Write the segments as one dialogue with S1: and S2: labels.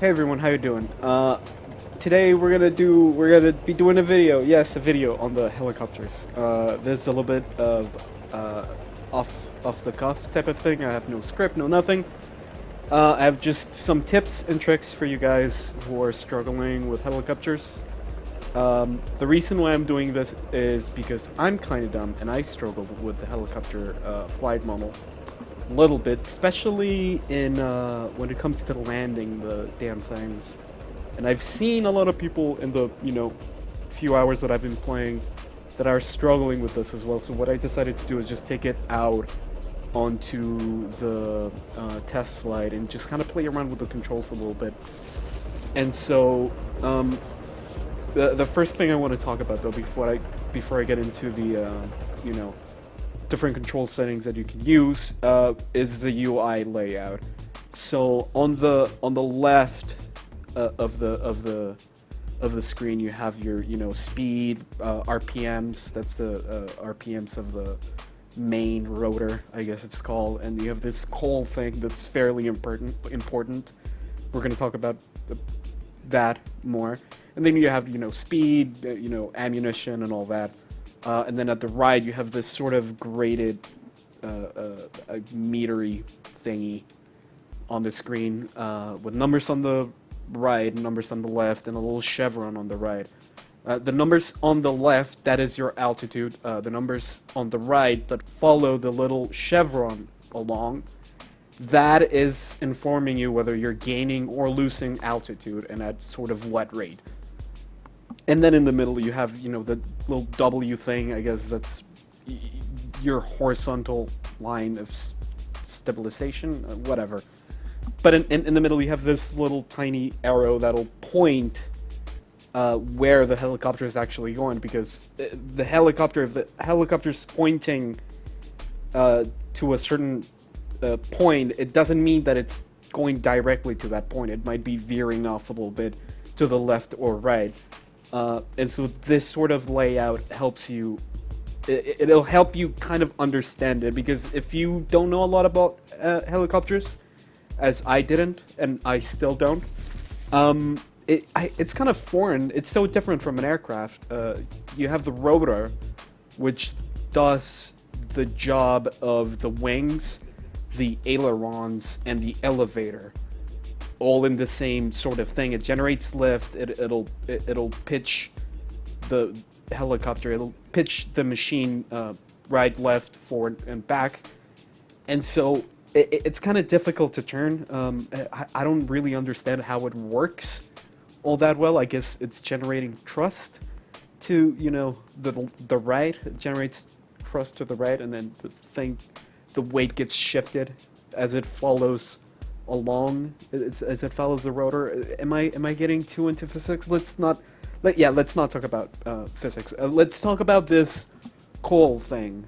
S1: Hey everyone, how you doing? Today we're gonna be doing a video. Yes, a video on the helicopters. This is a little bit of uh, off off the cuff type of thing. I have no script, no nothing. I have just some tips and tricks for you guys who are struggling with helicopters. The reason why I'm doing this is because I'm kind of dumb and I struggle with the helicopter flight model a little bit, especially in when it comes to landing the damn things. And I've seen a lot of people in the few hours that I've been playing that are struggling with this as well. So what I decided to do is just take it out onto the test flight and just kind of play around with the controls a little bit. And so the first thing I want to talk about though before I get into the different control settings that you can use is the UI layout. So on the left of the screen you have your speed, RPMs. That's the RPMs of the main rotor, I guess it's called, and you have this coal thing that's fairly important. We're going to talk about that more. And then you have speed, ammunition and all that. And then at the right you have this sort of graded metery thingy on the screen with numbers on the right, numbers on the left, and a little chevron on the right. The numbers on the left, that is your altitude. The numbers on the right that follow the little chevron along, that is informing you whether you're gaining or losing altitude and at sort of what rate. And then in the middle you have, the little W thing, I guess that's your horizontal line of stabilization, whatever. But in the middle you have this little tiny arrow that'll point where the helicopter is actually going, because if the helicopter's pointing to a certain point, it doesn't mean that it's going directly to that point. It might be veering off a little bit to the left or right. And so this sort of layout helps you, it'll help you kind of understand it, because if you don't know a lot about helicopters, as I didn't, and I still don't, it's kind of foreign. It's so different from an aircraft. You have the rotor, which does the job of the wings, the ailerons, and the elevator, all in the same sort of thing. It generates lift. It'll pitch the helicopter. It'll pitch the machine right, left, forward, and back. And so it's kind of difficult to turn. I don't really understand how it works all that well. I guess it's generating thrust to the right. It generates thrust to the right, and then the weight gets shifted as it follows along, as it follows the rotor. Am I getting too into physics? Let's not talk about physics. Let's talk about this coal thing,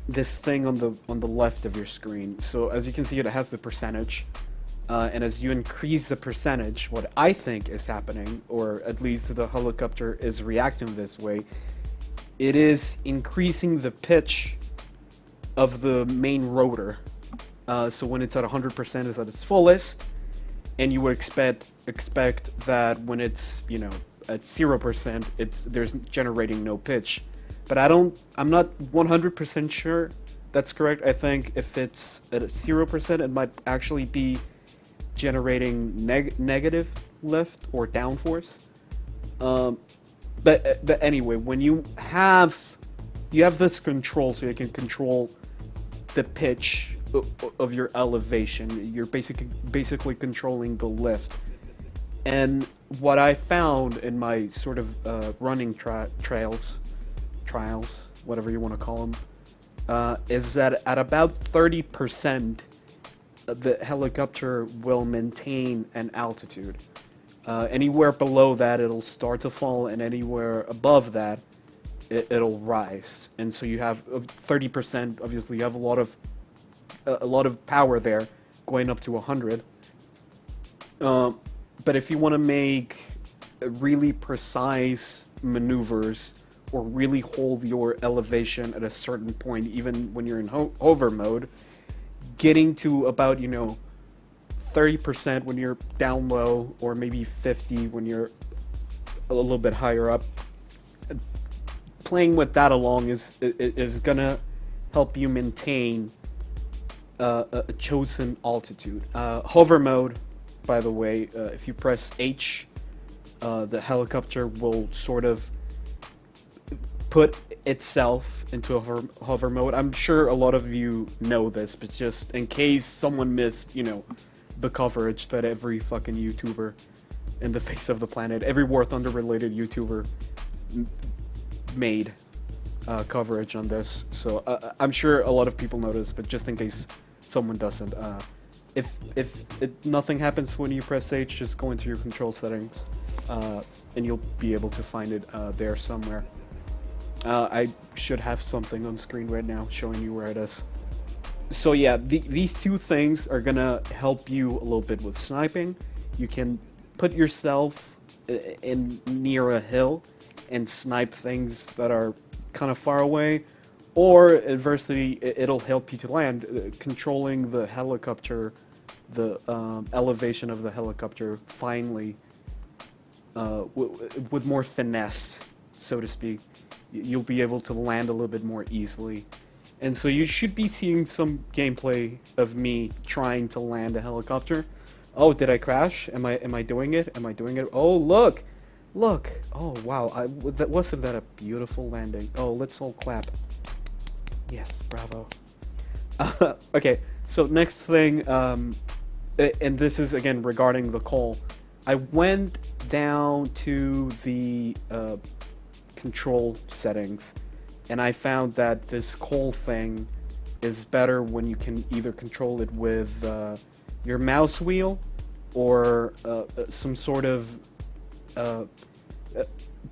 S1: this thing on the left of your screen. So as you can see, it has the percentage, and as you increase the percentage, what I think is happening, or at least the helicopter is reacting this way, it is increasing the pitch of the main rotor. So when it's at 100%, is at its fullest, and you would expect that when it's at 0%, there's generating no pitch. But I'm not 100% sure that's correct. I think if it's at 0%, it might actually be generating negative lift or downforce. But anyway, when you have this control, so you can control the pitch of your elevation. You're basically controlling the lift. And what I found in my sort of running trials, whatever you want to call them, is that at about 30%, the helicopter will maintain an altitude. Anywhere below that, it'll start to fall, and anywhere above that, it'll rise. And so you have 30%. Obviously, you have a lot of power there, going up to 100. But if you want to make really precise maneuvers, or really hold your elevation at a certain point, even when you're in hover mode, getting to about 30% when you're down low, or maybe 50 when you're a little bit higher up. Playing with that along is gonna help you maintain a chosen altitude. Hover mode, by the way, if you press H, the helicopter will sort of put itself into a hover mode. I'm sure a lot of you know this, but just in case someone missed, you know, the coverage that every fucking YouTuber in the face of the planet, every War Thunder related YouTuber made coverage on this. So I'm sure a lot of people know this, but just in case someone doesn't, if nothing happens when you press H, just go into your control settings, and you'll be able to find it there somewhere. I should have something on screen right now showing you where it is. So yeah, these two things are gonna help you a little bit with sniping. You can put yourself in near a hill and snipe things that are kind of far away, or adversely, it'll help you to land, controlling the helicopter, the elevation of the helicopter finely, with more finesse, so to speak. You'll be able to land a little bit more easily. And so you should be seeing some gameplay of me trying to land a helicopter. Oh, did I crash? Am I doing it? Am I doing it? Oh, look! Look! Oh, wow. Wasn't that a beautiful landing? Oh, let's all clap. Yes, bravo. Okay, so next thing, and this is again regarding the call. I went down to the control settings, and I found that this call thing is better when you can either control it with your mouse wheel or some sort of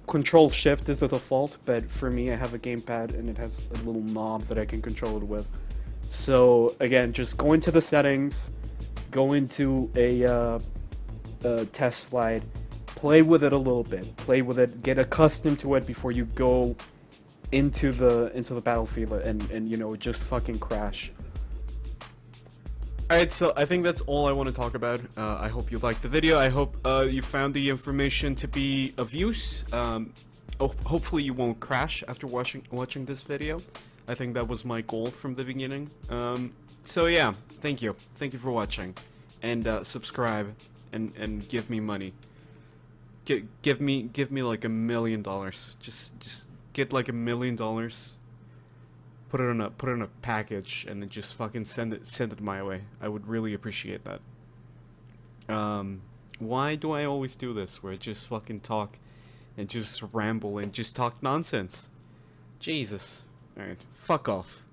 S1: control shift is the default, but for me I have a gamepad and it has a little knob that I can control it with. So again, just go into the settings, go into a test flight, play with it a little bit, play with it, get accustomed to it before you go into the battlefield and you know, just fucking crash. Alright, so I think that's all I want to talk about. I hope you liked the video. I hope you found the information to be of use. Hopefully you won't crash after watching this video. I think that was my goal from the beginning. So yeah, thank you. Thank you for watching. And subscribe and give me money. Give me like $1 million. Just get like $1 million. Put it in a package and then just fucking send it my way. I would really appreciate that. Why do I always do this where I just fucking talk and just ramble and just talk nonsense? Jesus. Alright, fuck off.